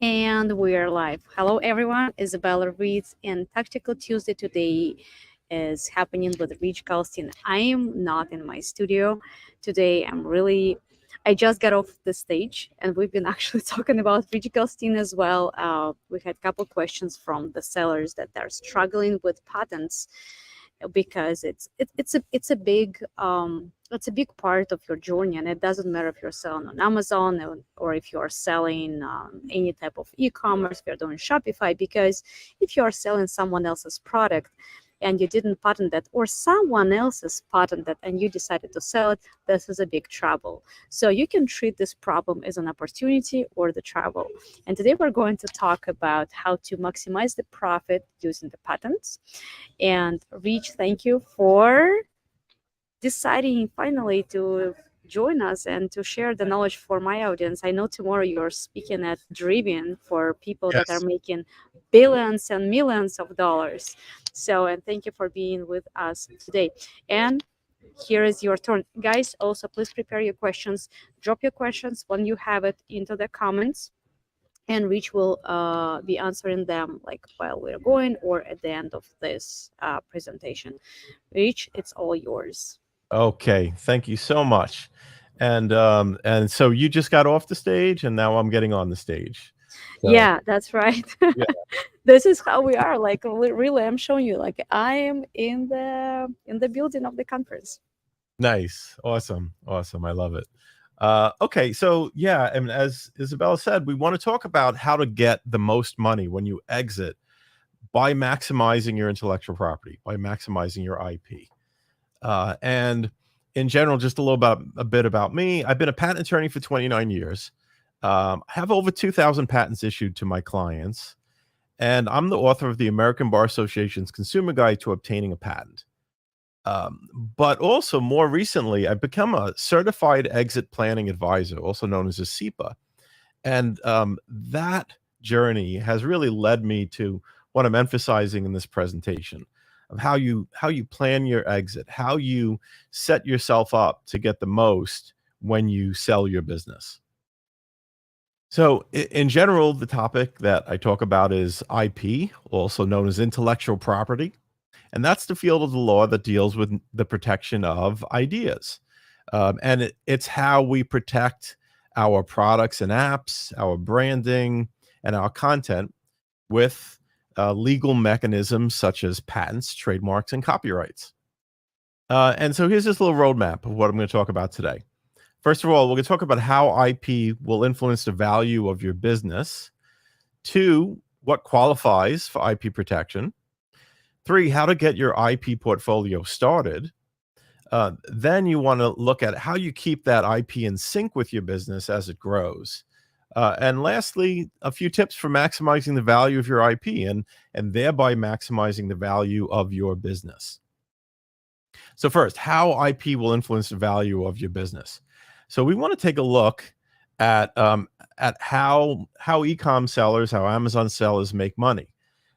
And we are live. Hello, everyone. Isabella reads, and Tactical Tuesday today is happening with Rich Galstein. I am not in my studio today. I just got off the stage, and we've been actually talking about Rich Galstein as well. We had a couple questions from the sellers that they're struggling with patents because it's a big part of your journey, and it doesn't matter if you're selling on Amazon or if you're selling any type of e-commerce, if you're doing Shopify, because if you're selling someone else's product and you didn't patent that, or someone else's patent that and you decided to sell it, this is a big trouble. So you can treat this problem as an opportunity or the trouble. And today we're going to talk about how to maximize the profit using the patents. And Rich, thank you for deciding finally to join us and to share the knowledge for my audience. I know tomorrow you're speaking at Driven for people that are Yes. making billions and millions of dollars. So, and thank you for being with us today. And here is your turn. Guys, also please prepare your questions. Drop your questions when you have it into the comments, and Rich will be answering them like while we're going or at the end of this presentation. Rich, it's all yours. Okay. Thank you so much. And so you just got off the stage, and now I'm getting on the stage. So Yeah, that's right. yeah, This is how we are. Like really, I'm showing you. Like I am in the building of the conference. nice, awesome, awesome. I love it. Okay, so yeah, and as Isabella said, we want to talk about how to get the most money when you exit by maximizing your intellectual property, by maximizing your IP. And in general, just a bit about me. I've been a patent attorney for 29 years. I have over 2,000 patents issued to my clients, and I'm the author of the American Bar Association's Consumer Guide to Obtaining a Patent. But also, more recently, I've become a certified exit planning advisor, also known as a CEPA. And that journey has really led me to what I'm emphasizing in this presentation of how you plan your exit, how you set yourself up to get the most when you sell your business. So, in general, the topic that I talk about is IP, also known as intellectual property. And that's the field of the law that deals with the protection of ideas. It's how we protect our products and apps, our branding, and our content with legal mechanisms such as patents, trademarks, and copyrights. And so here's this little roadmap of what I'm going to talk about today. First of all, we're going to talk about how IP will influence the value of your business. 2, what qualifies for IP protection. 3, how to get your IP portfolio started. Then you want to look at how you keep that IP in sync with your business as it grows. And lastly, a few tips for maximizing the value of your IP and thereby maximizing the value of your business. So first, how IP will influence the value of your business. So we want to take a look at how e-com sellers, how Amazon sellers make money.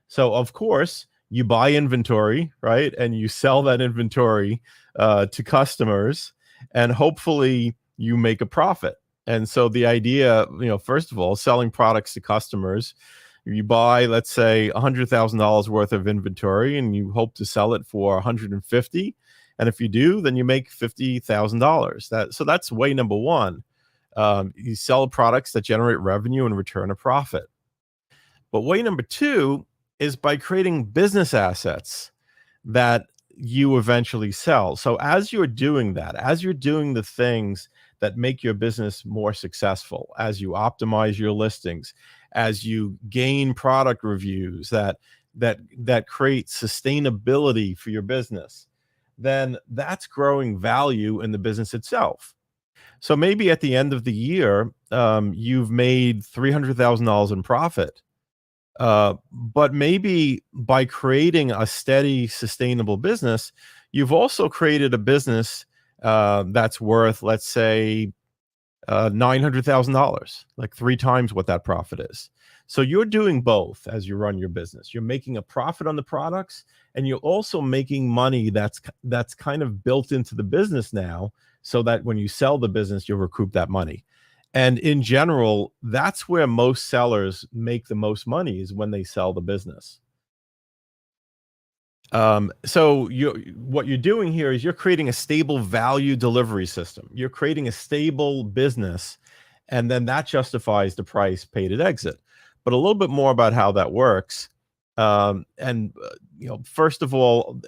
So of course, you buy inventory, right? And you sell that inventory to customers, and hopefully you make a profit. And so the idea, first of all, selling products to customers, you buy, let's say, $100,000 worth of inventory, and you hope to sell it for 150. And if you do, then you make $50,000. So that's way number one. You sell products that generate revenue and return a profit. But way number two is by creating business assets that you eventually sell. So as you're doing that, as you're doing the things that make your business more successful, as you optimize your listings, as you gain product reviews that create sustainability for your business, then that's growing value in the business itself. So maybe at the end of the year, you've made $300,000 in profit. But maybe by creating a steady, sustainable business, you've also created a business that's worth, let's say, $900,000, like 3 times what that profit is. So you're doing both as you run your business. You're making a profit on the products, and you're also making money that's kind of built into the business now, so that when you sell the business, you'll recoup that money. And in general, that's where most sellers make the most money, is when they sell the business. So what you're doing here is you're creating a stable value delivery system. You're creating a stable business, and then that justifies the price paid at exit. But a little bit more about how that works. First of all,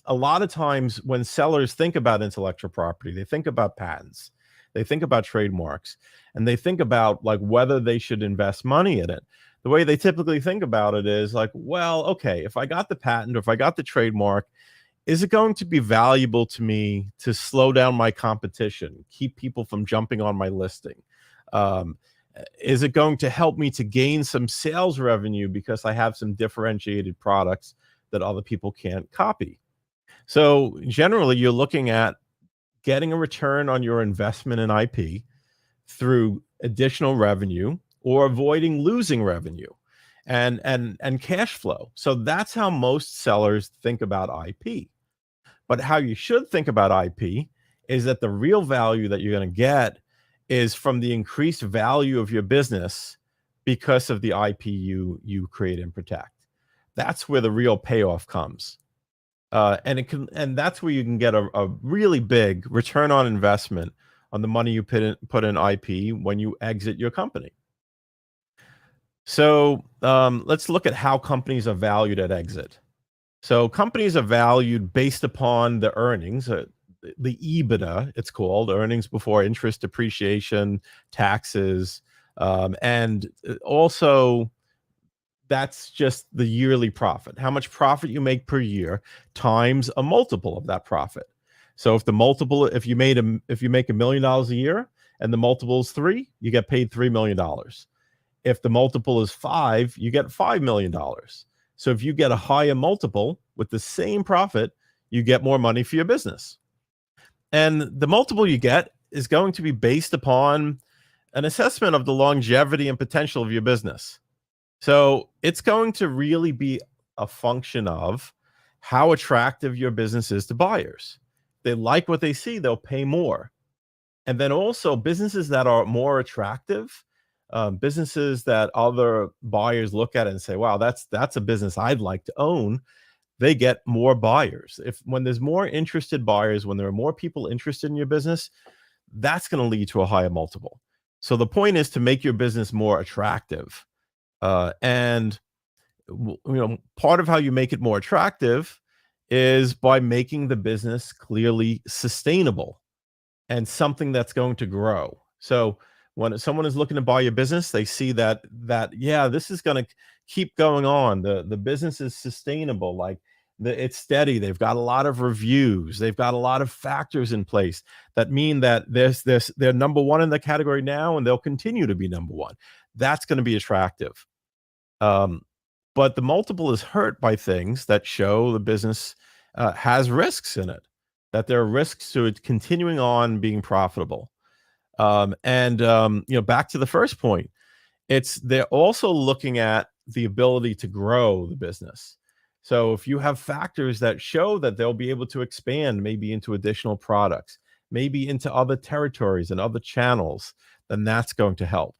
a lot of times when sellers think about intellectual property, they think about patents, they think about trademarks, and they think about like whether they should invest money in it. The way they typically think about it is like, well, okay, if I got the patent or if I got the trademark, is it going to be valuable to me to slow down my competition, keep people from jumping on my listing? Um, is it going to help me to gain some sales revenue because I have some differentiated products that other people can't copy? So generally, you're looking at getting a return on your investment in IP through additional revenue or avoiding losing revenue and cash flow. So that's how most sellers think about IP. But how you should think about IP is that the real value that you're going to get is from the increased value of your business because of the IP you create and protect. That's where the real payoff comes. And that's where you can get a really big return on investment on the money you put in IP when you exit your company. So let's look at how companies are valued at exit. So companies are valued based upon the earnings, the EBITDA, it's called, earnings before interest, depreciation, taxes, and also that's just the yearly profit, how much profit you make per year times a multiple of that profit. So if you make $1 million a year and the multiple is 3, you get paid $3 million. If the multiple is 5, you get $5 million. So if you get a higher multiple with the same profit, you get more money for your business. And the multiple you get is going to be based upon an assessment of the longevity and potential of your business. So it's going to really be a function of how attractive your business is to buyers. If they like what they see, they'll pay more. And then also businesses that are more attractive, businesses that other buyers look at and say, wow, that's a business I'd like to own, they get more buyers. When there's more interested buyers, when there are more people interested in your business, that's going to lead to a higher multiple. So the point is to make your business more attractive. And part of how you make it more attractive is by making the business clearly sustainable and something that's going to grow. So when someone is looking to buy your business, they see that yeah, this is going to keep going on. The business is sustainable, like it's steady. They've got a lot of reviews. They've got a lot of factors in place that mean that they're number one in the category now, and they'll continue to be number one. That's going to be attractive. But the multiple is hurt by things that show the business has risks in it, that there are risks to it continuing on being profitable. Back to the first point, they're also looking at the ability to grow the business. So if you have factors that show that they'll be able to expand maybe into additional products, maybe into other territories and other channels, then that's going to help.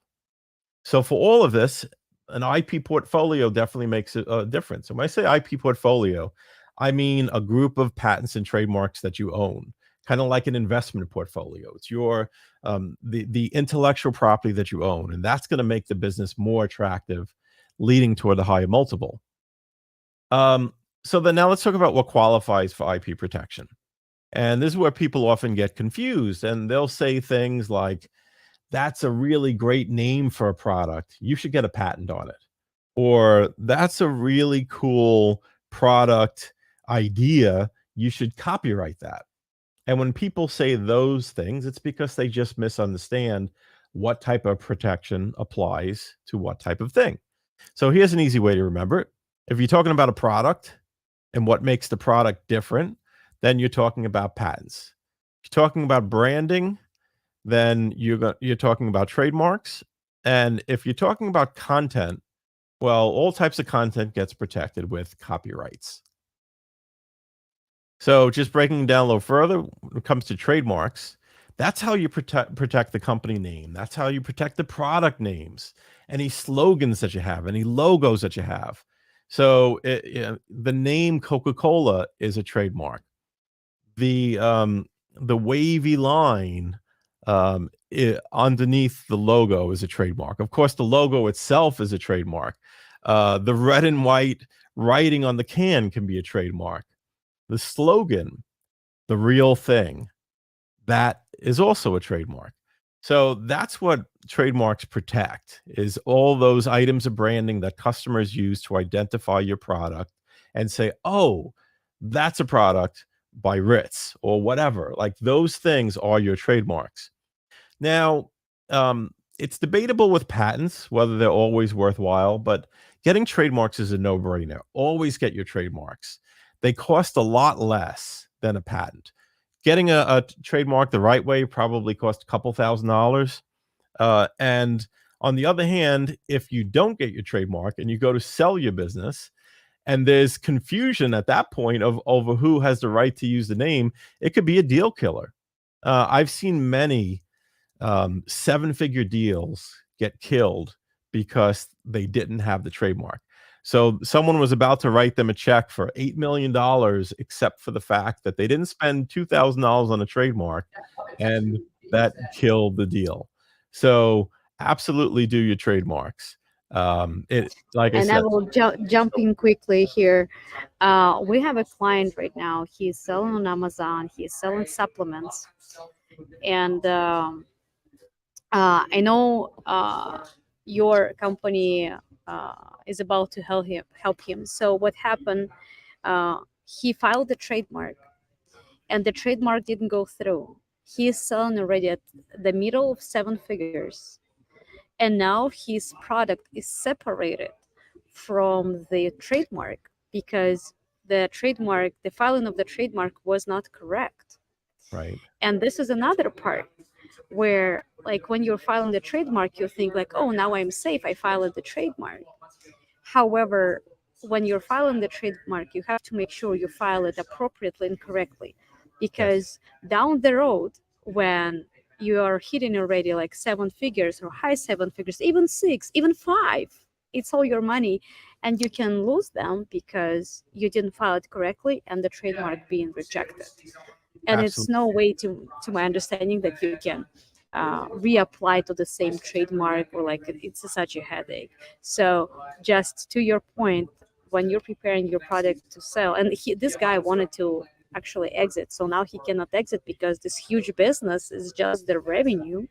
So for all of this, an IP portfolio definitely makes a difference. And when I say IP portfolio, I mean a group of patents and trademarks that you own, kind of like an investment portfolio. It's your the intellectual property that you own, and that's going to make the business more attractive, leading toward a higher multiple. So then now let's talk about what qualifies for IP protection. And this is where people often get confused, and they'll say things like, that's a really great name for a product, you should get a patent on it. Or that's a really cool product idea, you should copyright that. And when people say those things, it's because they just misunderstand what type of protection applies to what type of thing. So here's an easy way to remember it. If you're talking about a product and what makes the product different, then you're talking about patents. If you're talking about branding, then you're talking about trademarks. And if you're talking about content, well, all types of content gets protected with copyrights. So just breaking down a little further, when it comes to trademarks, That's how you protect the company name. That's how you protect the product names, any slogans that you have, any logos that you have. So the name Coca-Cola is a trademark. The wavy line underneath the logo is a trademark. Of course, the logo itself is a trademark. The red and white writing on the can can be a trademark. The slogan, the real thing, that is also a trademark. So that's what trademarks protect, is all those items of branding that customers use to identify your product and say, oh, that's a product by Ritz or whatever. Like those things are your trademarks. Now, it's debatable with patents whether they're always worthwhile, but getting trademarks is a no-brainer. Always get your trademarks. They cost a lot less than a patent. Getting a trademark the right way probably costs a couple $1,000s. And on the other hand, if you don't get your trademark and you go to sell your business, and there's confusion at that point over who has the right to use the name, it could be a deal killer. I've seen many seven-figure deals get killed because they didn't have the trademark. So someone was about to write them a check for $8 million, except for the fact that they didn't spend $2,000 on a trademark, and that killed the deal. So absolutely do your trademarks. Like I And I said, will jump in quickly here. We have a client right now. He's selling on Amazon. He's selling supplements, and I know your company is about to help him. So what happened? He filed the trademark, and the trademark didn't go through. He is selling already at the middle of seven figures, and now his product is separated from the trademark because the filing of the trademark was not correct. right? And this is another part where, like, when you're filing the trademark, you think like, oh, now I'm safe, I filed the trademark. However, when you're filing the trademark, you have to make sure you file it appropriately and correctly, Yes, because down the road, when you are hitting already like seven figures or high seven figures, even six, even five, it's all your money, and you can lose them because you didn't file it correctly and the trademark being rejected. And it's absolutely. no way, to my understanding, that you can reapply to the same trademark, or like it's such a headache. So just to your point, when you're preparing your product to sell, and this guy wanted to actually exit, so now he cannot exit because this huge business is just the revenue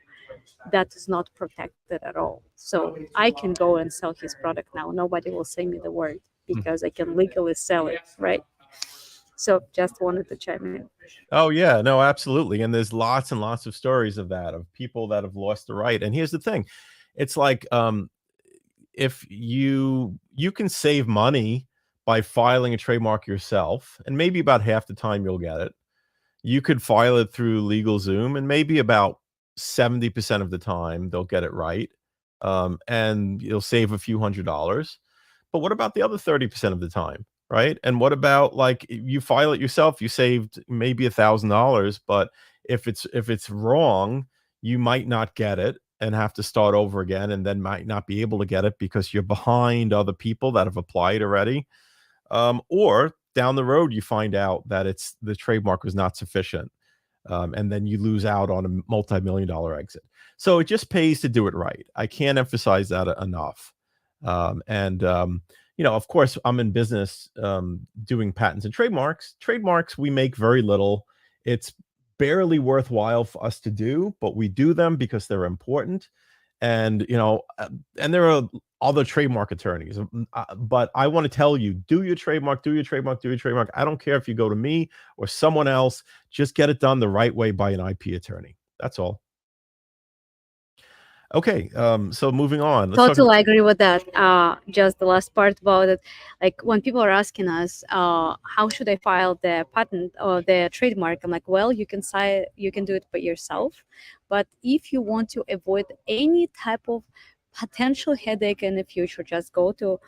that is not protected at all. So I can go and sell his product now, nobody will say me the word, because I can legally sell it, right? So just wanted to chime in. Oh yeah, no, absolutely. And there's lots and lots of stories of that, of people that have lost the right. And here's the thing. It's like if you can save money by filing a trademark yourself, and maybe about half the time you'll get it. You could file it through LegalZoom, and maybe about 70% of the time they'll get it right. And you'll save a few $100s. But what about the other 30% of the time? Right. And what about, like, you file it yourself, you saved maybe $1,000, but if it's wrong, you might not get it and have to start over again, and then might not be able to get it because you're behind other people that have applied already. Or down the road, you find out that it's the trademark was not sufficient, and then you lose out on a multi-million-dollar exit. So it just pays to do it right. I can't emphasize that enough. And of course, I'm in business doing patents and trademarks. Trademarks, we make very little. It's barely worthwhile for us to do, but we do them because they're important. And and there are other trademark attorneys, but I want to tell you, do your trademark, do your trademark, do your trademark. I don't care if you go to me or someone else. Just get it done the right way by an IP attorney. That's all. Okay, so moving on, let's talk about. Totally agree with that. Just the last part about it, like when people are asking us, how should I file the patent or the trademark? I'm like, well, you can do it by yourself, but if you want to avoid any type of potential headache in the future, just go to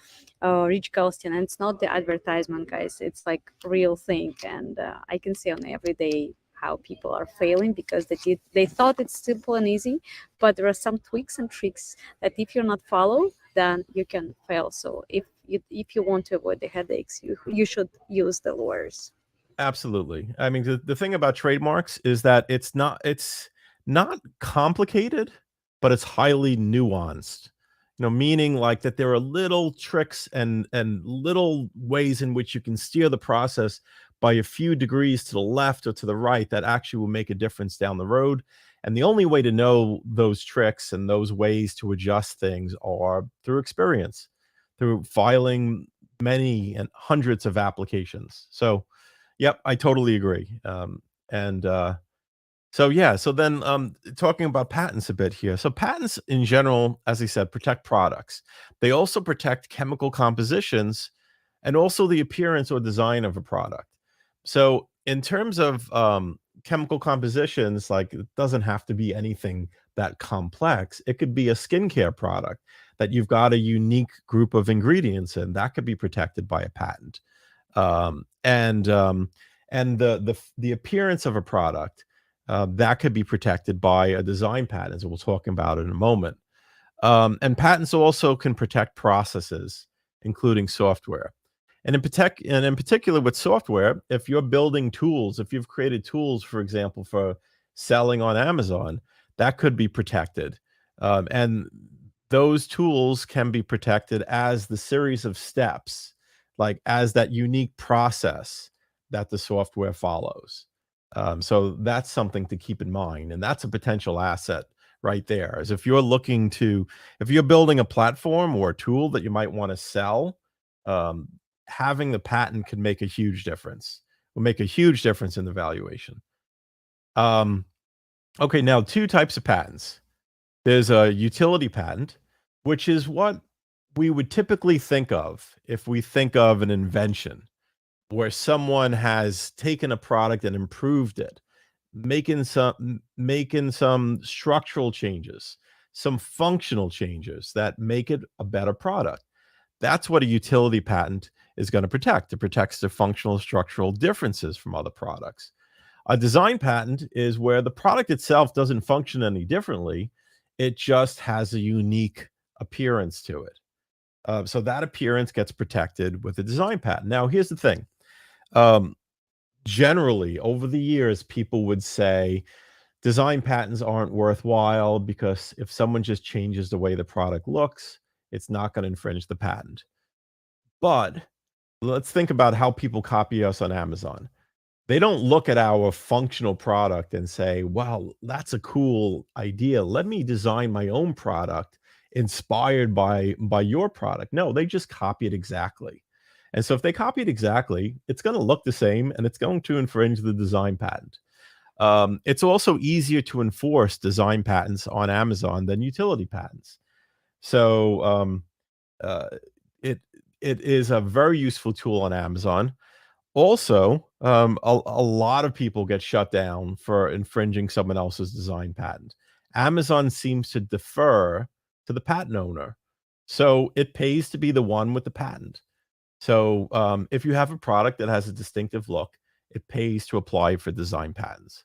Rich Galston. And it's not the advertisement, guys. It's like real thing, and I can see on every day how people are failing because they thought it's simple and easy, but there are some tweaks and tricks that if you're not follow, then you can fail. So if you want to avoid the headaches, you should use the lawyers. Absolutely. I mean, the thing about trademarks is that it's not complicated, but it's highly nuanced. You know, meaning like that there are little tricks and little ways in which you can steer the process by a few degrees to the left or to the right that actually will make a difference down the road. And the only way to know those tricks and those ways to adjust things are through experience, through filing many and hundreds of applications. So, yep, I totally agree. And so yeah, so then talking about patents a bit here. So patents in general, as I said, protect products. They also protect chemical compositions and also the appearance or design of a product. So in terms of chemical compositions, like it doesn't have to be anything that complex. It could be a skincare product that you've got a unique group of ingredients in that could be protected by a patent. And the appearance of a product that could be protected by a design patent, as we'll talk about in a moment. And patents also can protect processes, including software. And in particular with software, if you're building tools, if you've created tools, for example, for selling on Amazon, that could be protected. And those tools can be protected as the series of steps, like as that unique process that the software follows. So that's something to keep in mind. And that's a potential asset right there. As if you're building a platform or a tool that you might want to sell, um, having the patent could make a huge difference. Will make a huge difference in the valuation. Um, okay, now two types of patents. There's a utility patent, which is what we would typically think of if we think of an invention where someone has taken a product and improved it, making some structural changes, some functional changes that make it a better product. That's what a utility patent is going to protect. It protects the functional structural differences from other products. A design patent is where the product itself doesn't function any differently. It just has a unique appearance to it. So that appearance gets protected with a design patent. Now, here's the thing. Um, Generally, over the years, people would say design patents aren't worthwhile because if someone just changes the way the product looks, it's not going to infringe the patent. But let's think about how people copy us on Amazon. They don't look at our functional product and say, "Wow, that's a cool idea. Let me design my own product inspired by your product." No, they just copy it exactly. And so if they copy it exactly, it's going to look the same and it's going to infringe the design patent. It's also easier to enforce design patents on Amazon than utility patents. So uh, it it is a very useful tool on Amazon. Also, a lot of people get shut down for infringing someone else's design patent. Amazon seems to defer to the patent owner, so it pays to be the one with the patent. So, if you have a product that has a distinctive look, it pays to apply for design patents,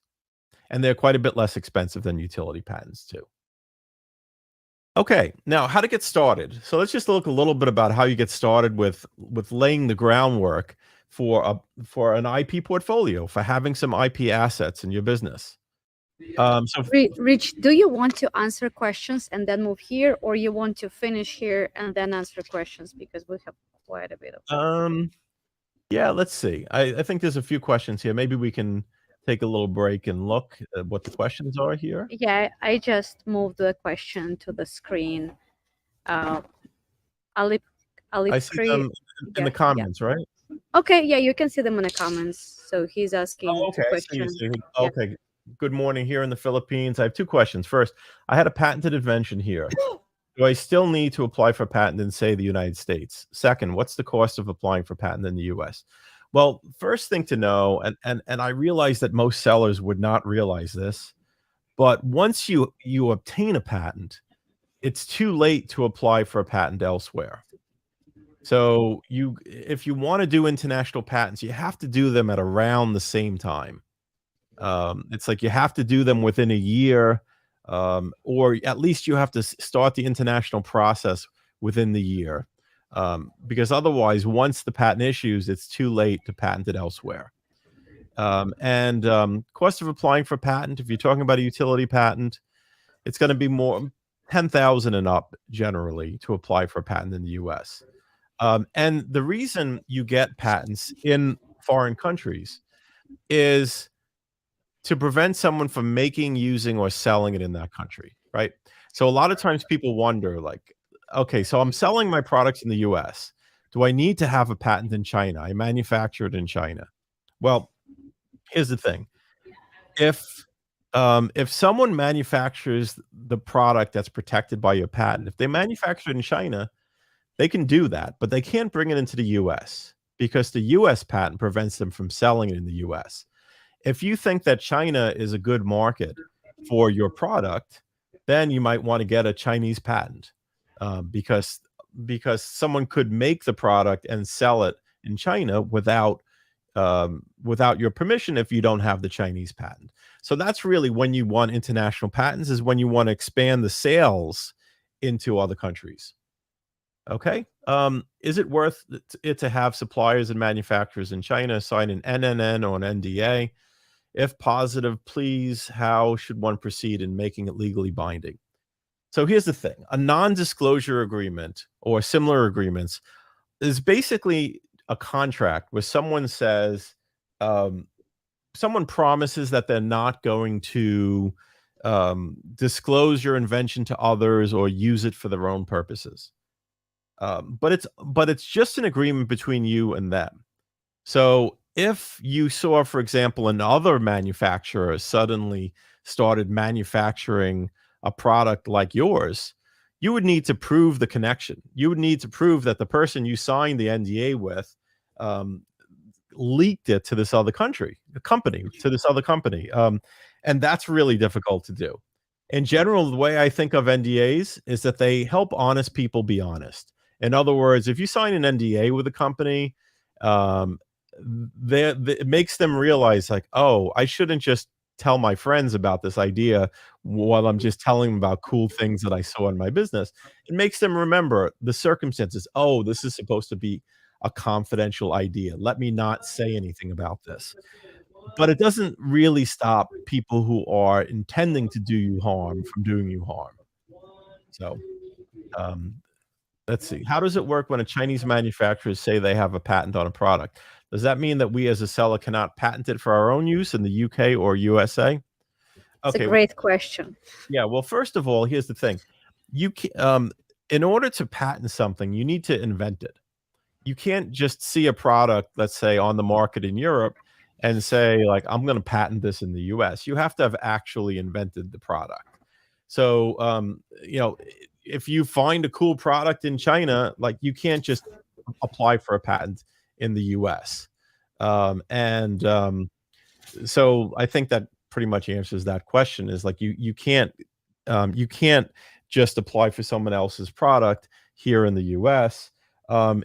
and they're quite a bit less expensive than utility patents too. Okay, now how to get started. So let's just look a little bit about how you get started with laying the groundwork for an IP portfolio, for having some IP assets in your business. So Rich, do you want to answer questions and then move here, or you want to finish here and then answer questions because we have quite a bit of. yeah, let's see. I think there's a few questions here. Maybe we can take a little break and look at what the questions are here. Yeah, I just moved the question to the screen. Uh, Alip, I see Alipkri, them in yeah, the yeah. comments, right? Okay, yeah, you can see them in the comments. So he's asking Oh, okay. I see you. question. See. Yeah. Okay. Good morning here in the Philippines. I have two questions. First, I had a patented invention here. Do I still need to apply for a patent in, say, the United States? Second, what's the cost of applying for patent in the US? Well, first thing to know, and I realize that most sellers would not realize this, but once you obtain a patent, it's too late to apply for a patent elsewhere. So if you want to do international patents, you have to do them at around the same time. It's like you have to do them within a year, or at least you have to start the international process within the year, because otherwise, once the patent issues, it's too late to patent it elsewhere. Cost of applying for patent, if you're talking about a utility patent, it's going to be more 10,000 and up generally to apply for a patent in the US. And the reason you get patents in foreign countries is to prevent someone from making, using, or selling it in that country, right? So a lot of times people wonder, like, okay, so I'm selling my products in the US. Do I need to have a patent in China? I manufacture it in China. Well, here's the thing. If someone manufactures the product that's protected by your patent, if they manufacture it in China, they can do that, but they can't bring it into the US because the US patent prevents them from selling it in the US. If you think that China is a good market for your product, then you might want to get a Chinese patent, because someone could make the product and sell it in China without your permission if you don't have the Chinese patent. So that's really when you want international patents, is when you want to expand the sales into other countries. Okay. Is it worth it to have suppliers and manufacturers in China sign an NNN or an NDA? If positive, please, how should one proceed in making it legally binding? So here's the thing. A non-disclosure agreement or similar agreements is basically a contract where someone says, someone promises that they're not going to disclose your invention to others or use it for their own purposes. But it's just an agreement between you and them. So if you saw, for example, another manufacturer suddenly started manufacturing a product like yours, you would need to prove the connection. You would need to prove that the person you signed the NDA with leaked it to this other company, and that's really difficult to do. In general, the way I think of NDAs is that they help honest people be honest. In other words, if you sign an NDA with a company, it makes them realize, like, oh, I shouldn't just tell my friends about this idea while I'm just telling them about cool things that I saw in my business. It makes them remember the circumstances. Oh, this is supposed to be a confidential idea. Let me not say anything about this. But it doesn't really stop people who are intending to do you harm from doing you harm. So, um, let's see. How does it work when a Chinese manufacturer say they have a patent on a product? Does that mean that we as a seller cannot patent it for our own use in the UK or USA? It's a Okay. great question. Yeah. Well, first of all, here's the thing. In order to patent something, you need to invent it. You can't just see a product, let's say, on the market in Europe and say, like, I'm going to patent this in the US. You have to have actually invented the product. So, if you find a cool product in China, like, you can't just apply for a patent in the US. So I think that pretty much answers that question, is like, you can't just apply for someone else's product here in the US.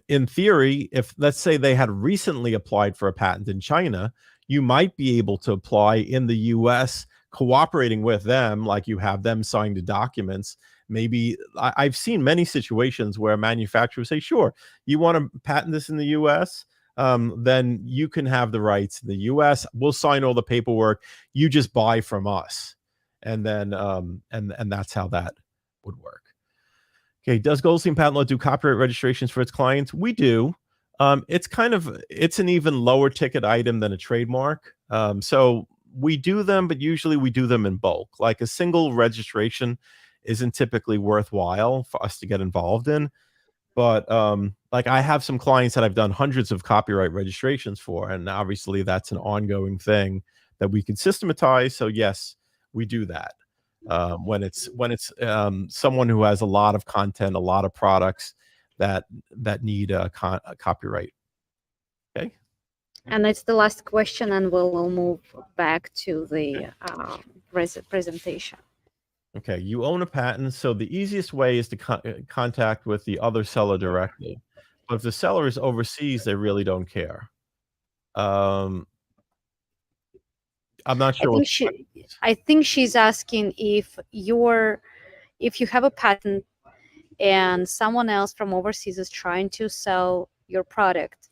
In theory, if, let's say, they had recently applied for a patent in China, you might be able to apply in the US, cooperating with them, like you have them sign the documents. Maybe I've seen many situations where manufacturers say, sure, you want to patent this in the US? Then you can have the rights in the US. We'll sign all the paperwork. You just buy from us. And then, and that's how that would work. Okay. Does Goldstein Patent Law do copyright registrations for its clients? We do. It's an even lower ticket item than a trademark. So we do them, but usually we do them in bulk. Like, a single registration isn't typically worthwhile for us to get involved in. But like, I have some clients that I've done hundreds of copyright registrations for, and obviously that's an ongoing thing that we can systematize. So yes, we do that. When it's someone who has a lot of content, a lot of products that need a copyright. Okay. And it's the last question, and we'll move back to the presentation. Okay, you own a patent, so the easiest way is to contact with the other seller directly. But if the seller is overseas, they really don't care. I'm not I sure what. think she's asking if you have a patent and someone else from overseas is trying to sell your product,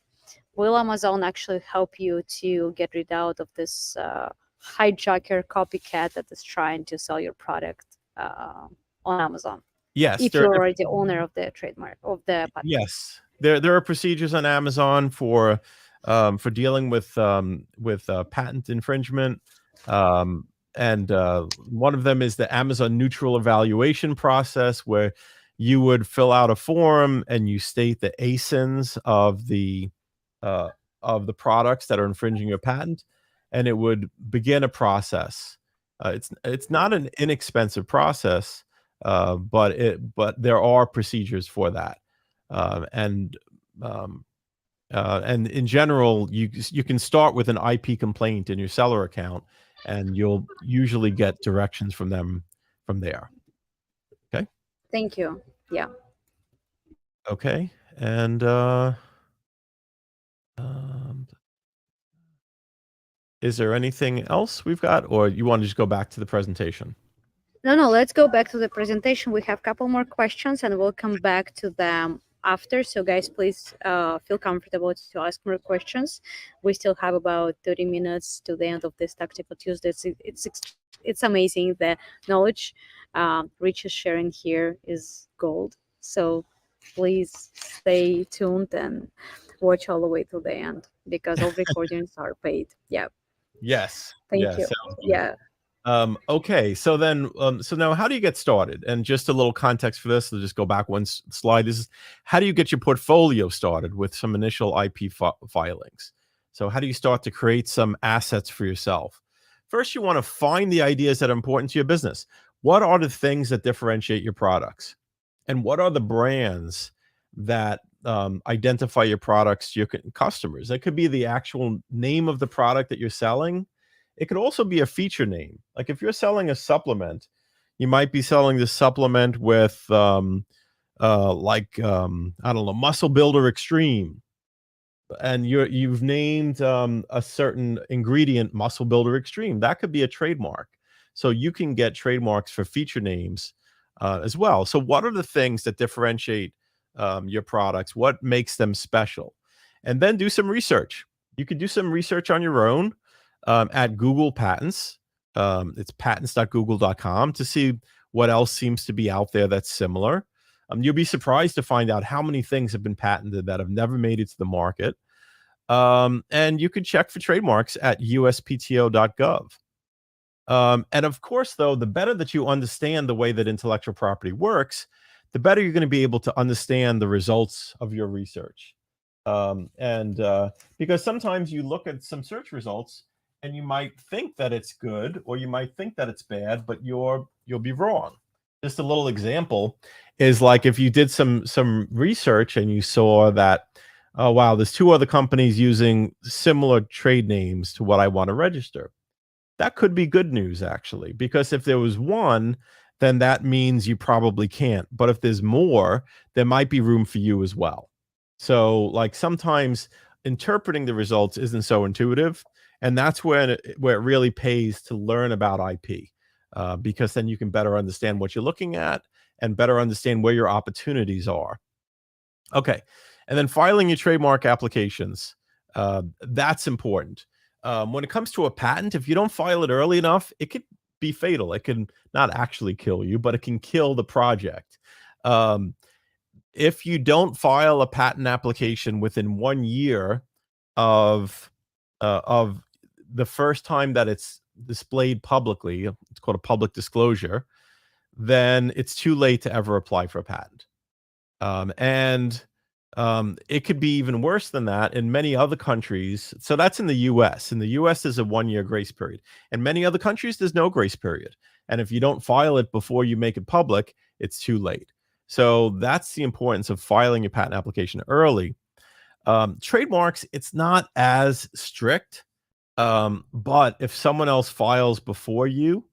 will Amazon actually help you to get rid out of this hijacker copycat that is trying to sell your product on Amazon? Yes, If you're already the owner of the trademark of the patent. yes, there are procedures on Amazon for dealing with patent infringement, and one of them is the Amazon neutral evaluation process, where you would fill out a form and you state the ASINs uh, of the products that are infringing your patent, and it would begin a process. It's not an inexpensive process, but there are procedures for that. Um, and um, and in general, you can start with an IP complaint in your seller account, and you'll usually get directions from them from there. Okay. Thank you. Yeah. Okay. And um, is there anything else we've got, or you want to just go back to the presentation? No, let's go back to the presentation. We have a couple more questions and we'll come back to them after. So guys, please feel comfortable to ask more questions. We still have about 30 minutes to the end of this Tactical Tuesday. It's amazing. The knowledge Rich is sharing here is gold. So please stay tuned and watch all the way to the end, because all recordings are paid. Yeah. Yes. Thank Yes. you. Yeah. Okay, so then, so now how do you get started? And just a little context for this, so just go back one slide. This is how do you get your portfolio started with some initial IP filings? So how do you start to create some assets for yourself? First, you want to find the ideas that are important to your business. What are the things that differentiate your products? And what are the brands that identify your products to your customers? That could be the actual name of the product that you're selling. It could also be a feature name. Like if you're selling a supplement, you might be selling the supplement with I don't know, Muscle Builder Extreme, and you've named a certain ingredient Muscle Builder Extreme. That could be a trademark. So you can get trademarks for feature names as well. So what are the things that differentiate your products? What makes them special? And then do some research. You could do some research on your own at Google Patents. It's patents.google.com to see what else seems to be out there that's similar. You'll be surprised to find out how many things have been patented that have never made it to the market. And you can check for trademarks at uspto.gov. And of course, though, the better that you understand the way that intellectual property works, the better you're going to be able to understand the results of your research. Because sometimes you look at some search results and you might think that it's good, or you might think that it's bad, but you'll be wrong. Just a little example is like if you did some research and you saw that, oh wow, there's two other companies using similar trade names to what I want to register. That could be good news, actually, because if there was one, then that means you probably can't. But if there's more, there might be room for you as well. So like sometimes interpreting the results isn't so intuitive, and that's where it really pays to learn about IP, because then you can better understand what you're looking at and better understand where your opportunities are. Okay, and then filing your trademark applications, that's important. When it comes to a patent, if you don't file it early enough, it could be fatal. It can not actually kill you, but it can kill the project. If you don't file a patent application within 1 year of the first time that it's displayed publicly, it's called a public disclosure, then it's too late to ever apply for a patent. And it could be even worse than that in many other countries. So that's in the US. In the US, there's a 1-year grace period. In many other countries, there's no grace period. And if you don't file it before you make it public, it's too late. So that's the importance of filing your patent application early. Trademarks, it's not as strict, but if someone else files before you,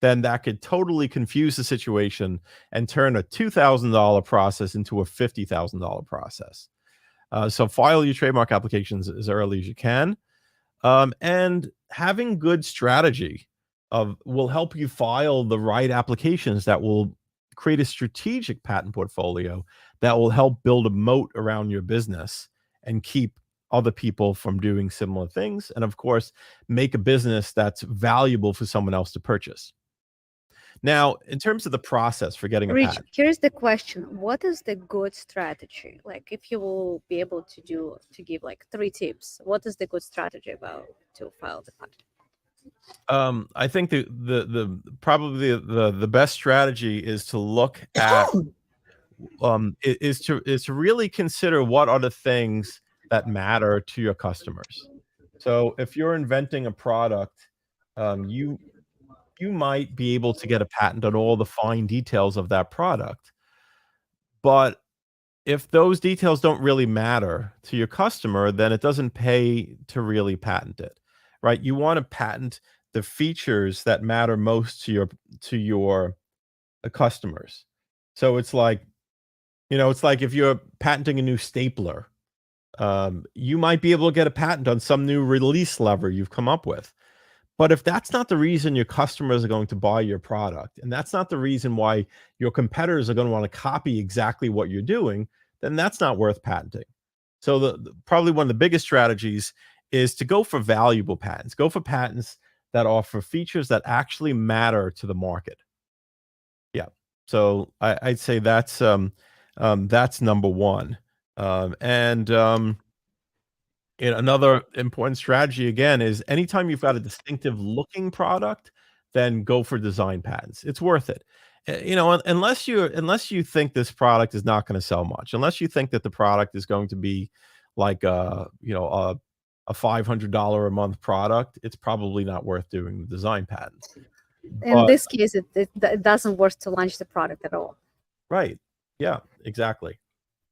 then that could totally confuse the situation and turn a $2,000 process into a $50,000 process. So file your trademark applications as early as you can. And having good strategy will help you file the right applications that will create a strategic patent portfolio that will help build a moat around your business and keep other people from doing similar things. And of course, make a business that's valuable for someone else to purchase. Now, in terms of the process for getting a Rich, patent, here's the question. What is the good strategy? Like, if you will be able to give like 3 tips, what is the good strategy about to file the patent? I think the probably the best strategy is to look at is to really consider what are the things that matter to your customers. So if you're inventing a product, you might be able to get a patent on all the fine details of that product, but if those details don't really matter to your customer, then it doesn't pay to really patent it, right? You want to patent the features that matter most to your customers. So it's like, it's like if you're patenting a new stapler, you might be able to get a patent on some new release lever you've come up with. But if that's not the reason your customers are going to buy your product, and that's not the reason why your competitors are going to want to copy exactly what you're doing, then that's not worth patenting. So probably one of the biggest strategies is to go for valuable patents. Go for patents that offer features that actually matter to the market. Yeah. So I'd say that's number one. And another important strategy again is anytime you've got a distinctive looking product, then go for design patents. It's worth it. Unless you think this product is not going to sell much, unless you think that the product is going to be like a $500 a month product, it's probably not worth doing the design patent. In But this case, it doesn't worth to launch the product at all. right, yeah, exactly.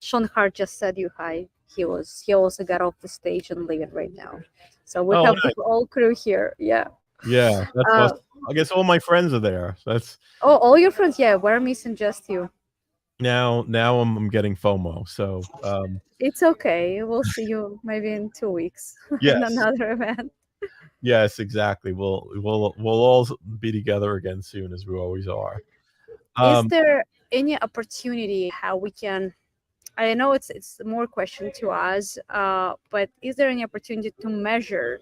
Sean Hart just said you hi. He also got off the stage and leaving right now. So we Oh, have nice. the whole crew here. Yeah. Yeah, that's Uh, awesome. I guess all my friends are there. That's oh, all your friends. Yeah, we're missing just you. now I'm getting FOMO. So It's okay. We'll see you maybe in 2 weeks in yes, another event. yes, exactly. We'll all be together again soon, as we always are. Is Um, there any opportunity how we can? I know it's more question to us, but is there any opportunity to measure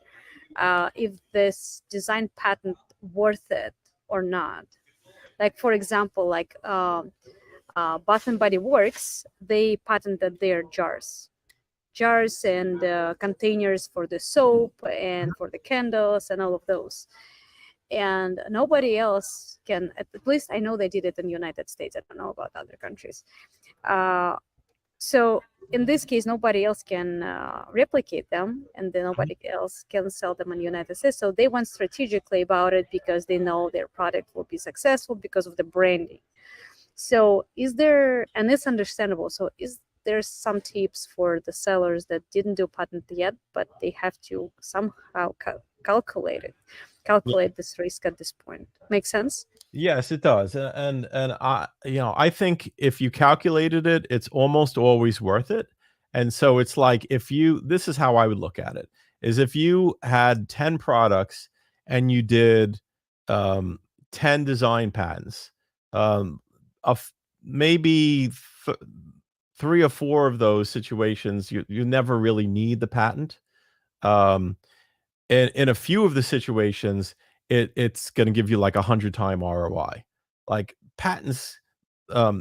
if this design patent worth it or not? Like for example, like Bath and Body Works, they patented their jars and containers for the soap and for the candles and all of those. And nobody else can. At least I know they did it in the United States. I don't know about other countries. Uh, so in this case, nobody else can replicate them, and then nobody else can sell them in the United States. So they went strategically about it because they know their product will be successful because of the branding. So is there, and it's understandable. So is there some tips for the sellers that didn't do patent yet, but they have to somehow calculate this risk at this point? Make sense? yes, it does. And I think if you calculated it, it's almost always worth it. And so it's like this is how I would look at it, is if you had 10 products and you did 10 design patents, um, of maybe 3 or 4 of those situations, you never really need the patent. Um, in a few of the situations, it's going to give you like 100-time ROI. Like patents,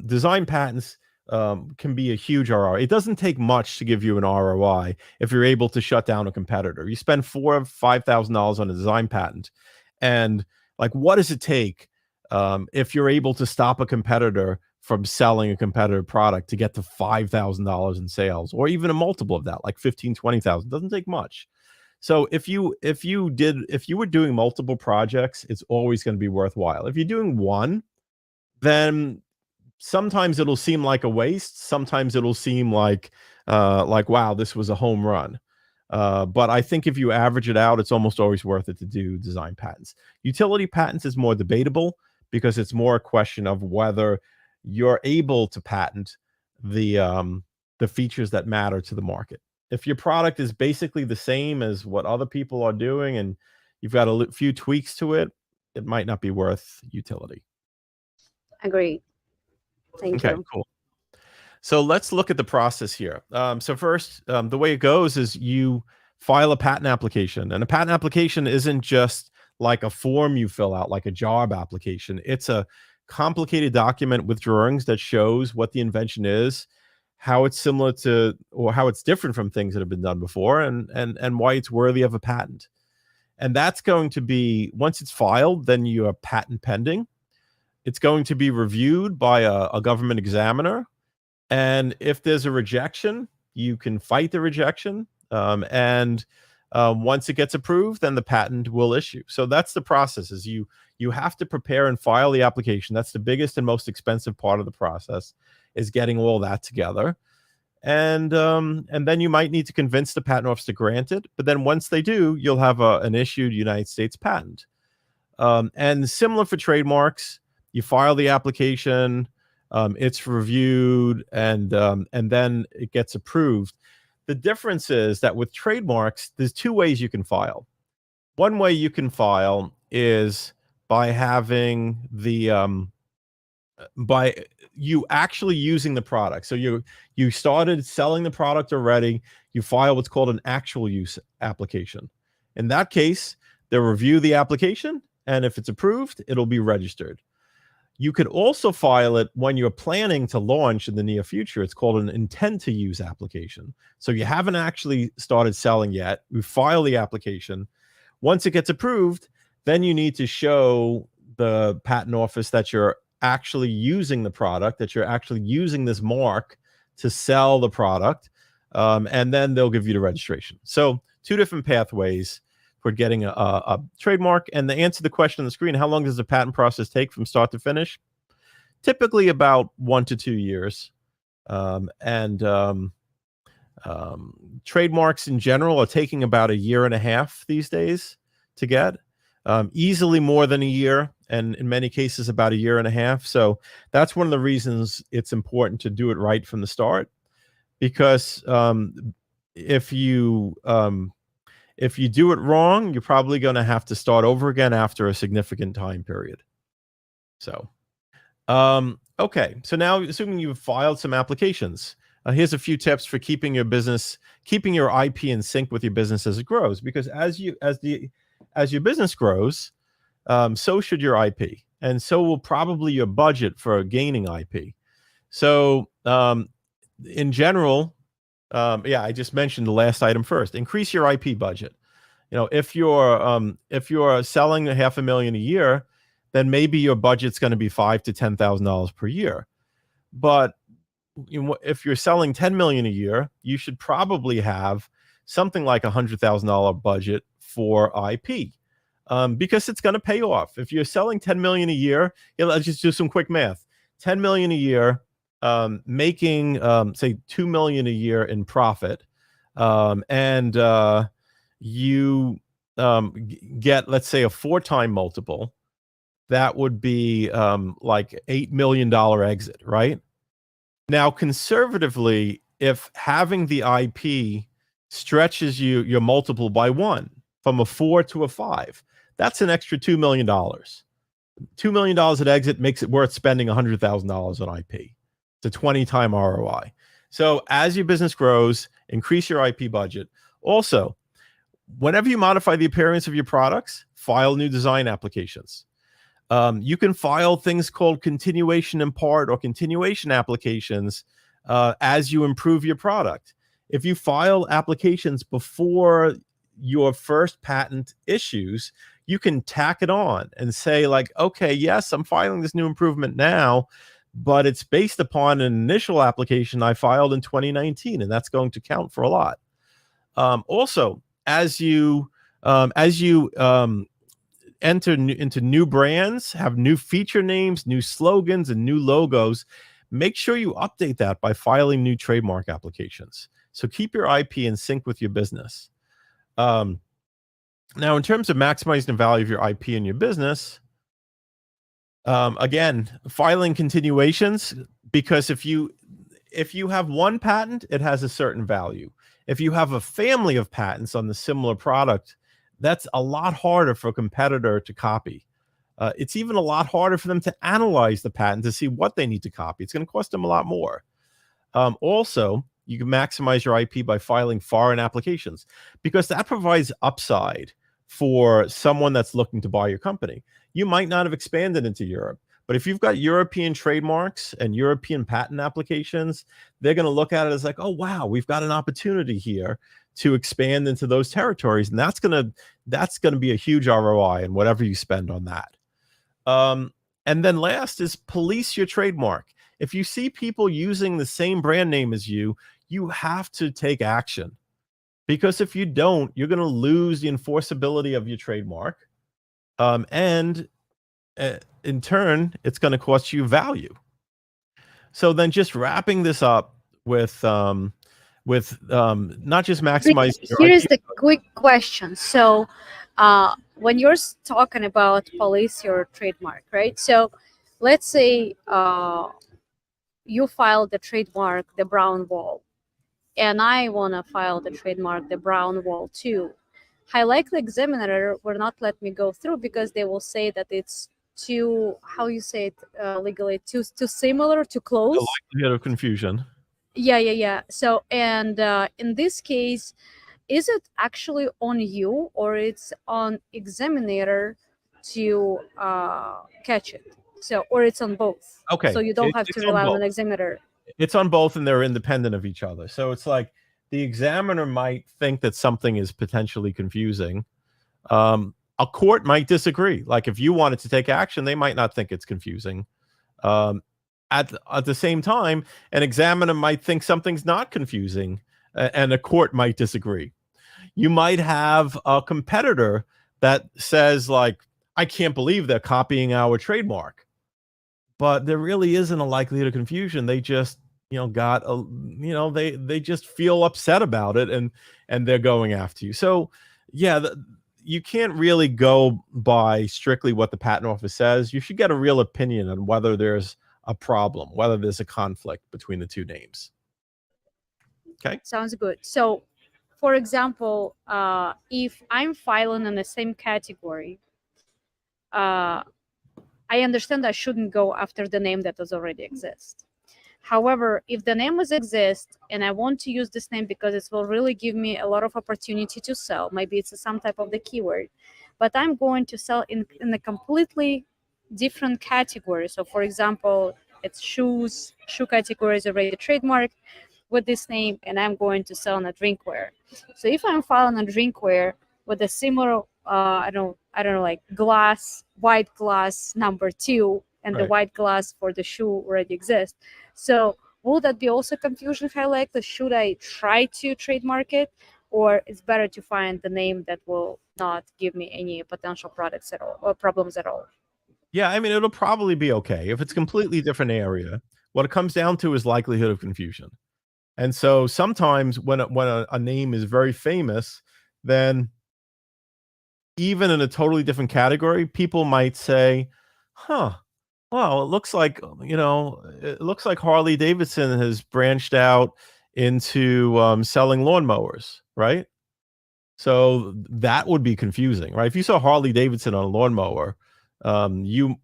design patents can be a huge ROI. It doesn't take much to give you an ROI if you're able to shut down a competitor. You spend $4,000 or $5,000 on a design patent, and like, what does it take if you're able to stop a competitor from selling a competitor product to get to $5,000 in sales, or even a multiple of that, like 15, 20,000? Doesn't take much. So if you were doing multiple projects, it's always going to be worthwhile. If you're doing one, then sometimes it'll seem like a waste. Sometimes it'll seem like wow, this was a home run. But I think if you average it out, it's almost always worth it to do design patents. Utility patents is more debatable because it's more a question of whether you're able to patent the features that matter to the market. If your product is basically the same as what other people are doing and you've got a few tweaks to it, it might not be worth utility. Agree. Thank Okay, you. cool. So let's look at the process here. So first, the way it goes is you file a patent application, and a patent application isn't just like a form you fill out, like a job application. It's a complicated document with drawings that shows what the invention is, how it's similar to or how it's different from things that have been done before, and why it's worthy of a patent. And that's going to be, once it's filed, then you have patent pending. It's going to be reviewed by a government examiner. And if there's a rejection, you can fight the rejection. And once it gets approved, then the patent will issue. So that's the process. Is you have to prepare and file the application. That's the biggest and most expensive part of the process, is getting all that together. And then you might need to convince the patent office to grant it. But then once they do, you'll have an issued United States patent. And similar for trademarks, you file the application. It's reviewed, and then it gets approved. The difference is that with trademarks, there's two ways you can file. One way you can file is by having by you actually using the product. So you started selling the product already. You file what's called an actual use application. In that case, they'll review the application, and if it's approved, it'll be registered. You could also file it when you're planning to launch in the near future. It's called an intent to use application. So you haven't actually started selling yet. You file the application. Once it gets approved, then you need to show the patent office that you're actually using the product, that you're actually using this mark to sell the product. And then they'll give you the registration. So two different pathways for getting a trademark. And to answer the question on the screen, how long does the patent process take from start to finish? Typically about 1 to 2 years. Trademarks in general are taking about 1.5 years these days to get. Easily more than a year, and in many cases about 1.5 years. So that's one of the reasons it's important to do it right from the start, because if you do it wrong, you're probably going to have to start over again after a significant time period. So, okay. So now, assuming you've filed some applications, here's a few tips for keeping your IP in sync with your business as it grows. Because as your business grows, so should your IP, and so will probably your budget for gaining IP. So, in general, I just mentioned the last item first. Increase your IP budget. If you're selling $500,000 a year, then maybe your budget's going to be $5,000 to $10,000 per year. But if you're selling $10 million a year, you should probably have something like $100,000 budget for IP, because it's going to pay off. If you're selling $10 million a year, let's just do some quick math. $10 million a year. Making say $2 million a year in profit, and you get, let's say, a 4-time multiple, that would be like $8 million exit, right? Now, conservatively, if having the IP stretches your multiple by 1, from a 4 to a 5, that's an extra $2 million. $2 million at exit makes it worth spending $100,000 on IP. It's a 20-time ROI. So as your business grows, increase your IP budget. Also, whenever you modify the appearance of your products, file new design applications. You can file things called continuation in part or continuation applications as you improve your product. If you file applications before your first patent issues, you can tack it on and say, like, okay, yes, I'm filing this new improvement now, but it's based upon an initial application I filed in 2019, and that's going to count for a lot. Also, as you enter into new brands, have new feature names, new slogans, and new logos, make sure you update that by filing new trademark applications. So keep your IP in sync with your business. Now, in terms of maximizing the value of your IP in your business, again, filing continuations, because if you if you have one patent, it has a certain value. If you have a family of patents on the similar product, that's a lot harder for a competitor to copy. It's even a lot harder for them to analyze the patent to see what they need to copy. It's going to cost them a lot more. Also, you can maximize your IP by filing foreign applications, because that provides upside for someone that's looking to buy your company. You might not have expanded into Europe, but if you've got European trademarks and European patent applications, they're going to look at it as like, oh, wow, we've got an opportunity here to expand into those territories. And that's going to be a huge ROI in whatever you spend on that. And then last is police your trademark. If you see people using the same brand name as you, you have to take action, because if you don't, you're going to lose the enforceability of your trademark. And in turn, it's going to cost you value. So then just wrapping this up with not just maximizing your Here's IP. the quick question. So, when you're talking about police your trademark, right? So, let's say you filed the trademark, the brown wall, and I want to file the trademark, the brown wall too. High likely examiner will not let me go through because they will say that it's too, how you say it legally, too similar, too The close. likelihood of confusion. Yeah. So, and in this case, is it actually on you or it's on examiner to catch it? So, or it's on both. Okay, So you don't have to it's on rely on both. an examiner. It's on both, and they're independent of each other. So it's like the examiner might think that something is potentially confusing. A court might disagree. Like if you wanted to take action, they might not think it's confusing. At the same time, an examiner might think something's not confusing, and a court might disagree. You might have a competitor that says like, I can't believe they're copying our trademark, but there really isn't a likelihood of confusion. They just, got a, they just feel upset about it, and they're going after you. So yeah, you can't really go by strictly what the patent office says. You should get a real opinion on whether there's a problem, whether there's a conflict between the two names. Okay. Sounds good. So, for example, if I'm filing in the same category, I understand I shouldn't go after the name that does already exist. However, if the name does exist and I want to use this name because it will really give me a lot of opportunity to sell, maybe it's some type of the keyword, but I'm going to sell in a completely different category. So, for example, it's shoes, shoe category is already trademarked with this name, and I'm going to sell on a drinkware. So if I'm filing a drinkware with a similar, I don't know, like glass, white glass number 2, and the Right. white glass for the shoe already exists. So will that be also confusion high likely? Should I try to trademark it, or it's better to find the name that will not give me any potential products at all or problems at all? Yeah, I mean, it'll probably be okay if it's completely different area. What it comes down to is likelihood of confusion. And so sometimes when a name is very famous, then even in a totally different category, people might say, huh, well, it looks like Harley Davidson has branched out into selling lawnmowers, right? So that would be confusing, right? If you saw Harley Davidson on a lawnmower, you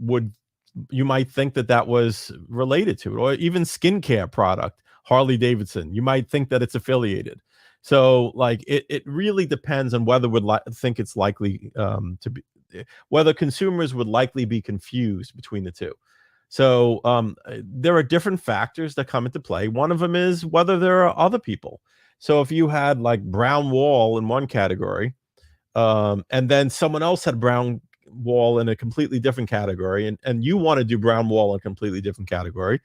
might think that that was related to it, or even skincare product, Harley Davidson. You might think that it's affiliated. So like it really depends on whether think it's likely to be, whether consumers would likely be confused between the two. So there are different factors that come into play. One of them is whether there are other people. So if you had like brown wall in one category, and then someone else had brown wall in a completely different category, and you want to do brown wall in a completely different category,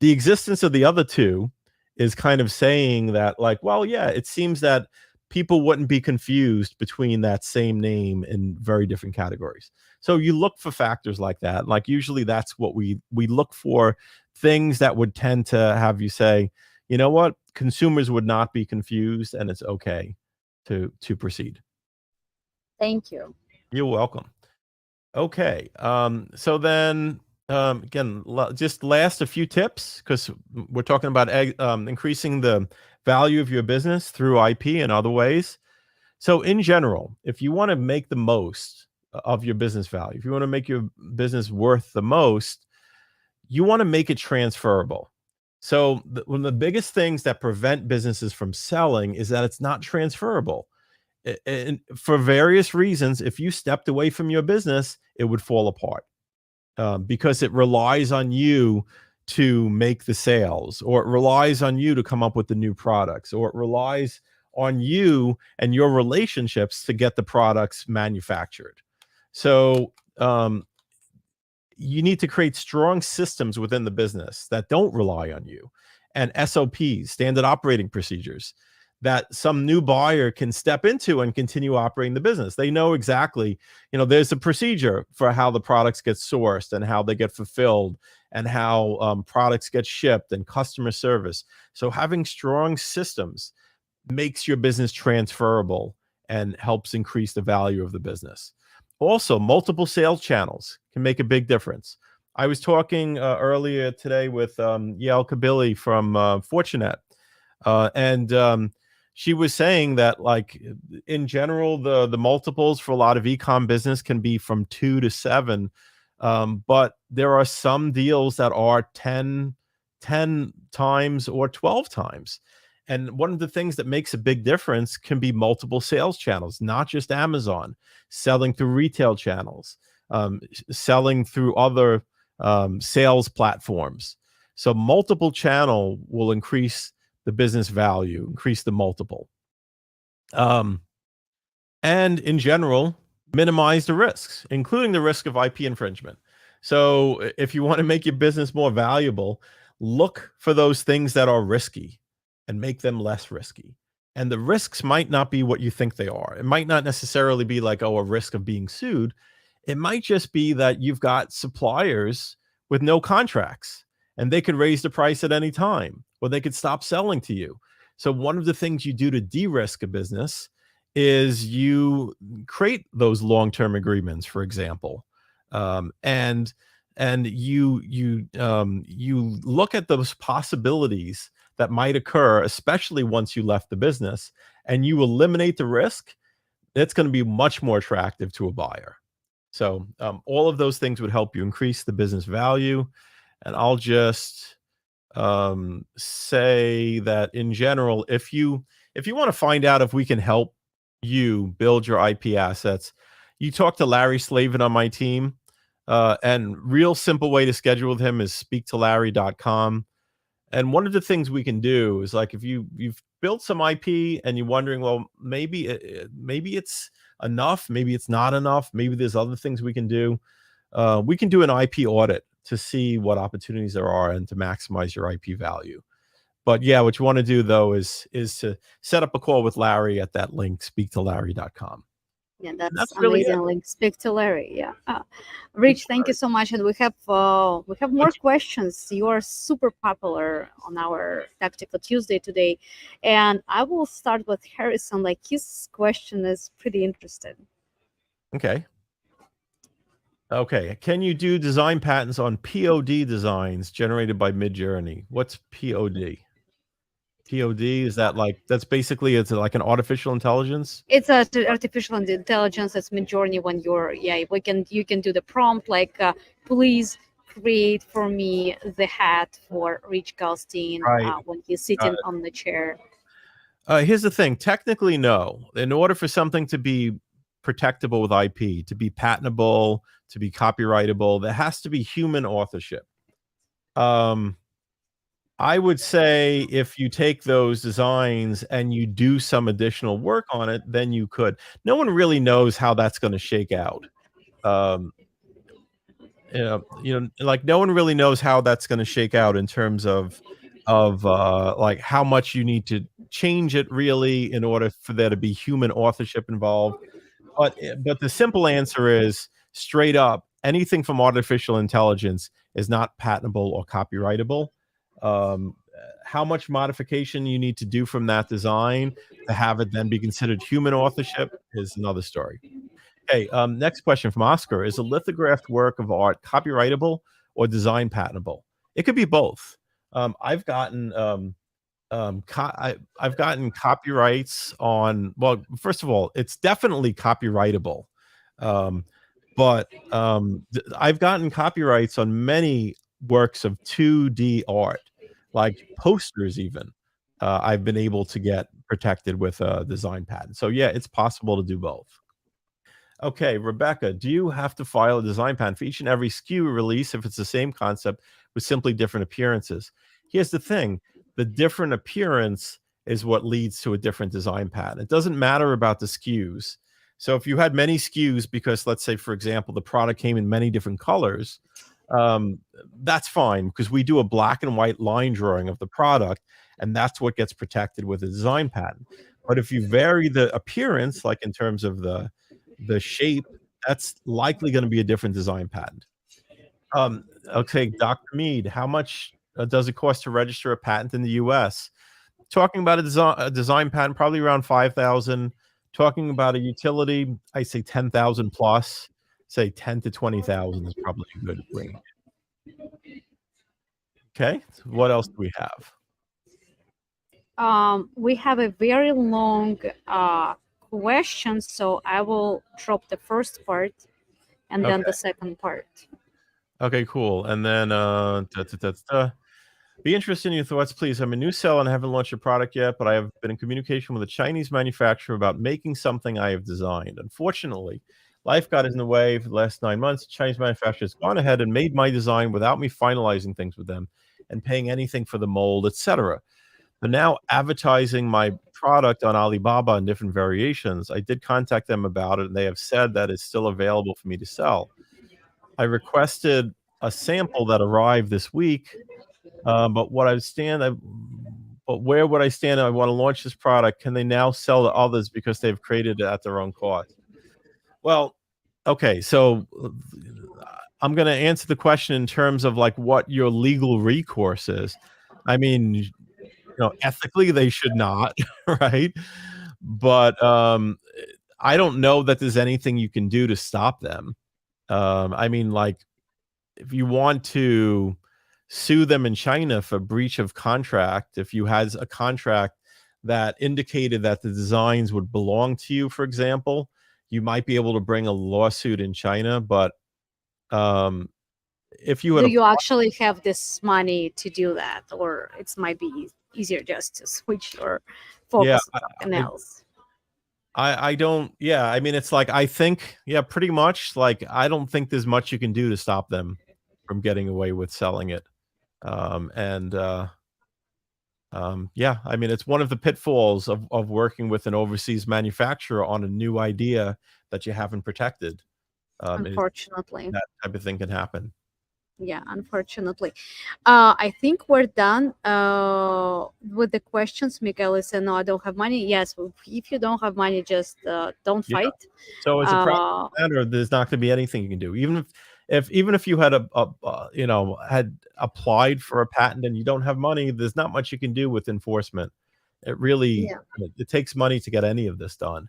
the existence of the other two is kind of saying that like, well, yeah, it seems that people wouldn't be confused between that same name in very different categories. So you look for factors like that. Like usually that's what we look for, things that would tend to have you say, you know what, consumers would not be confused and it's okay to proceed. Thank you. You're welcome. Okay. So then Again, just last a few tips, because we're talking about increasing the value of your business through IP and other ways. So in general, if you want to make the most of your business value, if you want to make your business worth the most, you want to make it transferable. So one of the biggest things that prevent businesses from selling is that it's not transferable. And for various reasons, if you stepped away from your business, it would fall apart, because it relies on you to make the sales, or it relies on you to come up with the new products, or it relies on you and your relationships to get the products manufactured. So you need to create strong systems within the business that don't rely on you, and SOPs, standard operating procedures, that some new buyer can step into and continue operating the business. They know exactly, there's a procedure for how the products get sourced and how they get fulfilled and how products get shipped and customer service. So having strong systems makes your business transferable and helps increase the value of the business. Also, multiple sales channels can make a big difference. I was talking earlier today with Yael Kabili from Fortinet, and she was saying that, like, in general, the multiples for a lot of e-com business can be from 2 to 7, but there are some deals that are 10 times or 12 times. And one of the things that makes a big difference can be multiple sales channels, not just Amazon, selling through retail channels, selling through other sales platforms. So multiple channel will increase the business value, increase the multiple. And in general, minimize the risks, including the risk of IP infringement. So if you want to make your business more valuable, look for those things that are risky and make them less risky. And the risks might not be what you think they are. It might not necessarily be like, a risk of being sued. It might just be that you've got suppliers with no contracts, and they could raise the price at any time, or they could stop selling to you. So one of the things you do to de-risk a business is you create those long-term agreements, for example, and you look at those possibilities that might occur, especially once you left the business, and you eliminate the risk. It's going to be much more attractive to a buyer. So all of those things would help you increase the business value. And I'll just say that in general, if you want to find out if we can help you build your IP assets, you talk to Larry Slavin on my team. And real simple way to schedule with him is speaktolarry.com. And one of the things we can do is, like, if you've built some IP and you're wondering, well, maybe it's enough, maybe it's not enough, maybe there's other things we can do. We can do an IP audit to see what opportunities there are and to maximize your IP value. But yeah, what you want to do though is to set up a call with Larry at that link, speaktolarry.com. Yeah, that's really amazing. Link, speak to Larry. Yeah, Rich, thank you so much. And we have more questions. You are super popular on our Tactical Tuesday today, and I will start with Harrison. Like, his question is pretty interesting. Okay. Can you do design patents on POD designs generated by Midjourney? What's POD? POD, is that like, that's basically, it's like an artificial intelligence? It's artificial intelligence. It's Midjourney. When you can do the prompt like, please create for me the hat for Rich Galstein Right. when he's sitting on the chair. Here's the thing. Technically, no. In order for something to be protectable with IP, to be patentable, to be copyrightable, there has to be human authorship. I would say if you take those designs and you do some additional work on it, then you could. No one really knows how that's going to shake out. Like, no one really knows how that's going to shake out in terms of like how much you need to change it really in order for there to be human authorship involved. But the simple answer is, straight up, anything from artificial intelligence is not patentable or copyrightable. How much modification you need to do from that design to have it then be considered human authorship is another story. Okay, next question from Oscar. Is a lithographed work of art copyrightable or design patentable. It could be both. I've gotten I've gotten copyrights on, well, first of all, it's definitely copyrightable. Um, but I've gotten copyrights on many works of 2D art, like posters even. I've been able to get protected with a design patent. So yeah, it's possible to do both. Okay, Rebecca, do you have to file a design patent for each and every SKU release if it's the same concept with simply different appearances? Here's the thing, the different appearance is what leads to a different design patent. It doesn't matter about the SKUs. So if you had many SKUs because, let's say, for example, the product came in many different colors, um, that's fine because we do a black and white line drawing of the product, and that's what gets protected with a design patent. But if you vary the appearance, like in terms of the shape, that's likely going to be a different design patent. Okay, Dr. Mead, how much does it cost to register a patent in the US? Talking about a design patent, probably around 5,000. Talking about a utility, I say 10,000 plus. Say 10 to 20,000 is probably a good range. Okay, so what else do we have? We have a very long question, so I will drop the first part and then the second part. Okay, cool. And then be interested in your thoughts, please. I'm a new seller and I haven't launched a product yet, but I have been in communication with a Chinese manufacturer about making something I have designed. Unfortunately, life got in the way for the last 9 months. The Chinese manufacturer has gone ahead and made my design without me finalizing things with them and paying anything for the mold, etc. They're now advertising my product on Alibaba in different variations. I did contact them about it, and they have said that it's still available for me to sell. I requested a sample that arrived this week, but where would I stand? I want to launch this product. Can they now sell to others because they've created it at their own cost? Well, okay, so I'm going to answer the question in terms of like what your legal recourse is. I mean, ethically they should not, right? But I don't know that there's anything you can do to stop them. I mean, like, if you want to sue them in China for breach of contract, if you had a contract that indicated that the designs would belong to you, for example, you might be able to bring a lawsuit in China. But if you had Do you actually have this money to do that, or it might be easier just to switch your focus on something else? I don't, yeah, I mean, it's like, I think, yeah, pretty much, like, I don't think there's much you can do to stop them from getting away with selling it. Yeah, I mean, it's one of the pitfalls of working with an overseas manufacturer on a new idea that you haven't protected. Unfortunately. That type of thing can happen. Yeah, unfortunately. I think we're done with the questions. Miguel said, no, I don't have money. Yes, if you don't have money, just don't fight. So as a practical matter, there's not going to be anything you can do. Even if you had had applied for a patent and you don't have money, there's not much you can do with enforcement. It really, it takes money to get any of this done.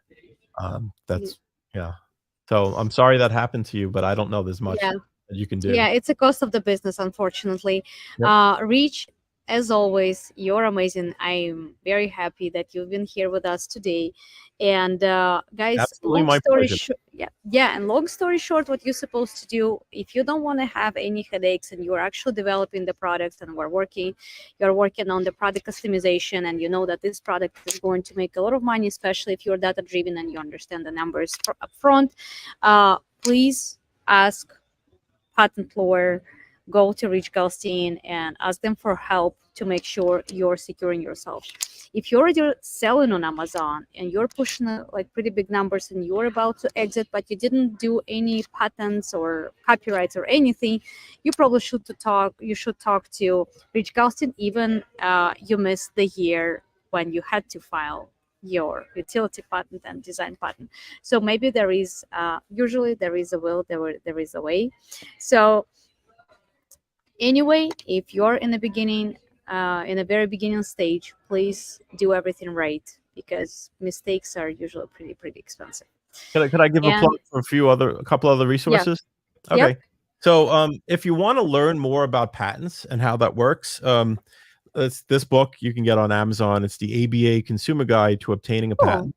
So I'm sorry that happened to you, but I don't know there's much that you can do. Yeah, it's a cost of the business, unfortunately. Rich, as always, you're amazing. I'm very happy that you've been here with us today. And guys, absolutely, my pleasure. And long story short, what you're supposed to do, if you don't want to have any headaches and you're actually developing the products and you're working on the product customization, and you know that this product is going to make a lot of money, especially if you're data driven and you understand the numbers up front, please ask patent lawyer, go to Rich Galstein and ask them for help to make sure you're securing yourself. If you're already selling on Amazon and you're pushing like pretty big numbers and you're about to exit, but you didn't do any patents or copyrights or anything, you probably should talk to Rich Galstein, even you missed the year when you had to file your utility patent and design patent. So maybe there is usually there is a will, there is a way. So anyway, if you're in the beginning, in a very beginning stage, please do everything right, because mistakes are usually pretty expensive. Could I give a plug for a couple other resources? Okay. So if you want to learn more about patents and how that works, this book you can get on Amazon. It's the ABA Consumer Guide to Obtaining a Cool.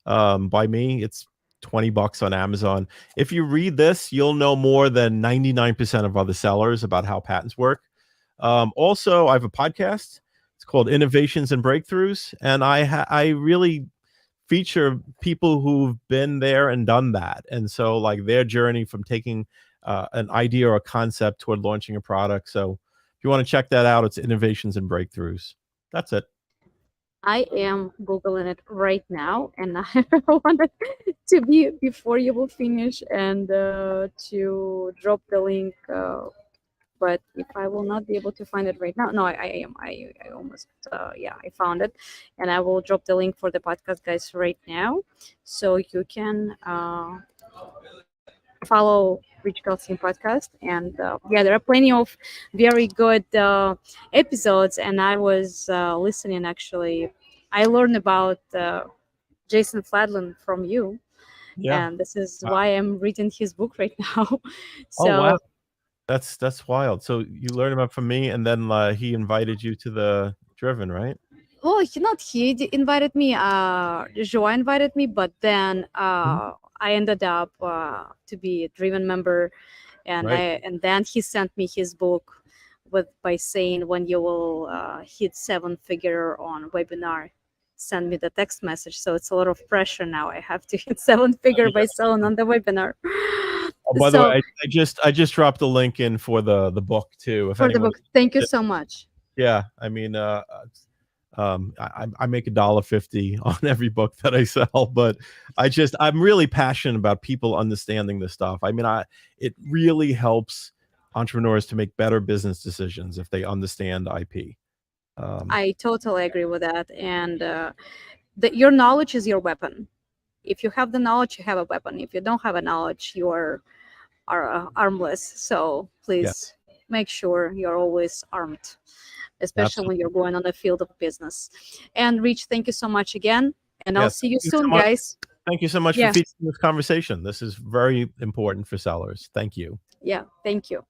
Patent, by me. It's $20 on Amazon. If you read this, you'll know more than 99% of other sellers about how patents work. Also, I have a podcast. It's called Innovations and Breakthroughs, and I really feature people who've been there and done that, and so like their journey from taking an idea or a concept toward launching a product. So if you want to check that out, it's Innovations and Breakthroughs. That's it. I am Googling it right now, and I wanted to be before you will finish and to drop the link. But if I will not be able to find it right now, no, I am. I almost, yeah, I found it, and I will drop the link for the podcast, guys, right now, so you can follow Rich Kelsey podcast. And yeah, there are plenty of very good episodes, and I was listening actually. I learned about Jason Fladlin from you, Yeah. and this is why I'm reading his book right now. Oh wow, So, that's wild. So you learned about from me, and then he invited you to the Driven, right? well, invited me. Joa invited me, but then Mhm. I ended up to be a Driven member, and Right. then he sent me his book with by saying, when you will hit seven figure on webinar, send me the text message. So it's a lot of pressure now. I have to hit seven figure by selling on the webinar. Oh, by the way, So I just dropped the link in for the book too. If for the anyone, book, thank you so much. yeah, I mean, I make $1.50 on every book that I sell, but I'm really passionate about people understanding this stuff. I mean, it really helps entrepreneurs to make better business decisions if they understand IP. I totally agree with that. And your knowledge is your weapon. If you have the knowledge, you have a weapon. If you don't have a knowledge, you are armless. So Yeah, please make sure you're always armed, especially when absolutely. you're going on the field of business. And Rich, thank you so much again. And I'll Yeah, see you soon, guys. thank you so much for Yeah. featuring this conversation. This is very important for sellers. Thank you. Yeah. Thank you.